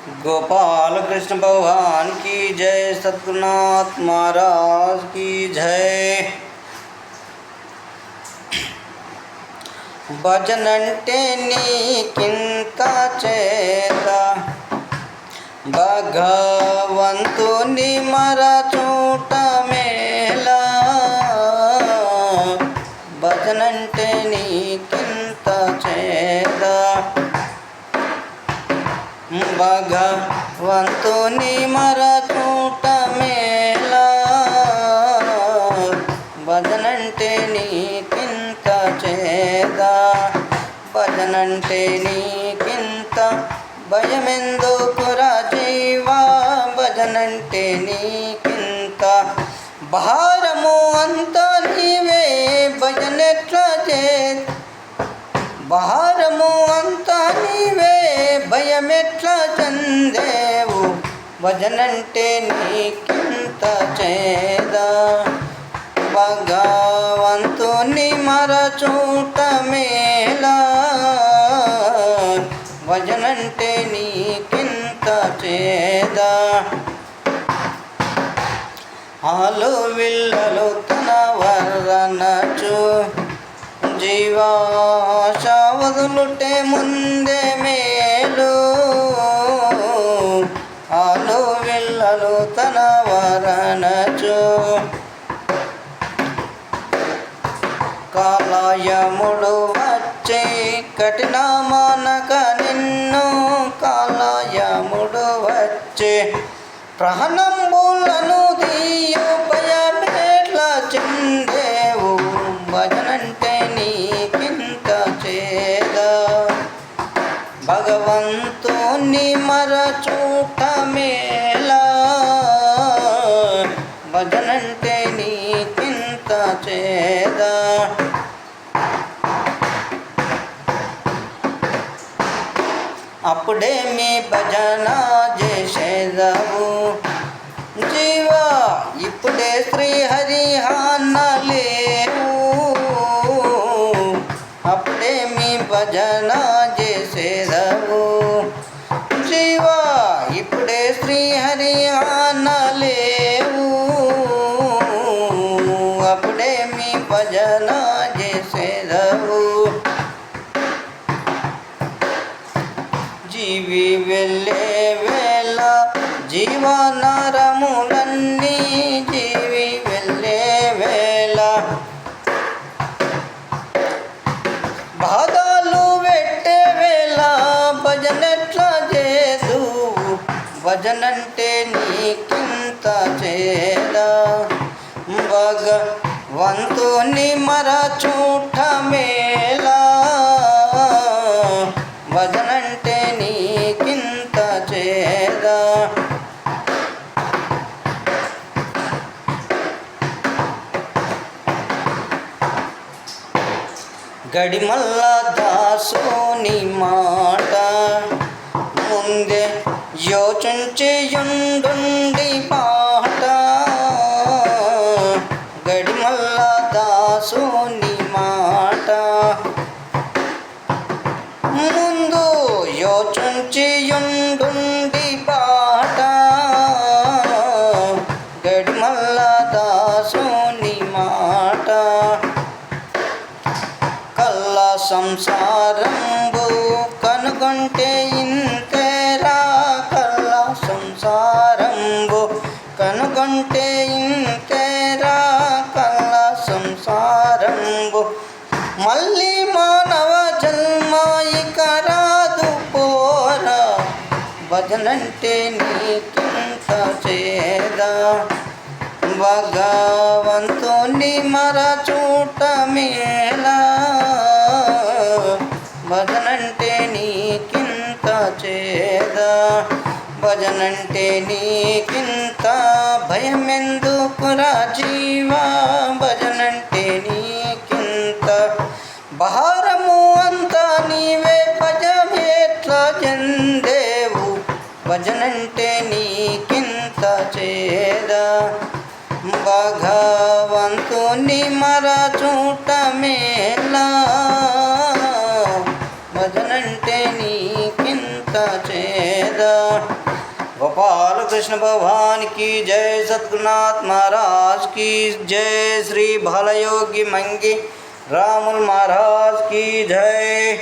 गोपाल कृष्ण भगवान की जय। सद्गुरुनाथ महाराज की जय। భజనంటే నీకింత చేత భగవంతుని మరచూట మేలా భజనంటే నీకింత చేత భగవంతుని మరచూట మేలా భజనంటే నీకింత చేద భజనంటే నీకింత భయమెందుకురా జీవా భజనంటే నీకింత భారము అంతా నీవే భజనెట్లా చే భారము అంతా నీవే భయమెట్లా చందేవు భజనంటే నీకింత చేద భగవంతుని మరచూట మేలా భజనంటే నీకింత చేద ఆలు విల్లలు తన వర్రనచు జీవాశ వదులుటే ముందే మేలు ఆలు విల్లలు తన వరనచు కాలయముడు వచ్చే కఠినమానక నిన్ను కాలయముడు వచ్చే ప్రాణంబులను దీయు భయమేట్ల చెందేవు భజనంటే నీకింత చేద భగవంతుని మరచూట మేలా భజనంటే నీకింత చేద అప్పుడే మీ భజన చేసేదవు జీవా ఇప్పుడే శ్రీహరి లేవు అప్పుడే మీ భజన చేసేదవు జీవా ఇప్పుడే శ్రీహరి లేవు అప్పుడే మీ భజన చేసేదవు జీవి వెళ్ళే వేళ జీవనరములన్నీ జీవి వెళ్ళే వేళ బాధలు పెట్టే వేళ భజనెట్లా చేదు భజనంటే నీకింత చేద భగవంతుని మరచూట మేలా భజనంటే నీకింత చేద గడిమల్ల దాసుని మాట ముందే యోచించియుండుండి పాట గడిమల్ల దాసుని మాట ముందు యోచించియుండుండి పాట గడిమల్ల దాసుని మాట కల్ల సంసారంబు కనుగొంటే ఇంతేరా కల్ల సంసారంబు కనుగొంటే ఇంతేరా కల్ల సంసారంబు మళ్ళీ మానవ జన్మ ఇక రాదు పోరా భజనంటే నీకింత చేద భగవంతుని మరచూట మేలా భజనంటే నీకింత చేద భజనంటే నీకింత భయమెందుకురా జీవా భజనంటే నీకింత భారము అంతా నీవే భజమేట్లా చెందేవు భజనంటే నీకింత చేద భగవంతుని మరచూట మేలా భజనంటే నీకింత చేద वेद। गोपाल कृष्ण भगवान की जय। सद्गुरुनाथ महाराज की जय। श्री बालयोगी मंगी रामुल महाराज की जय।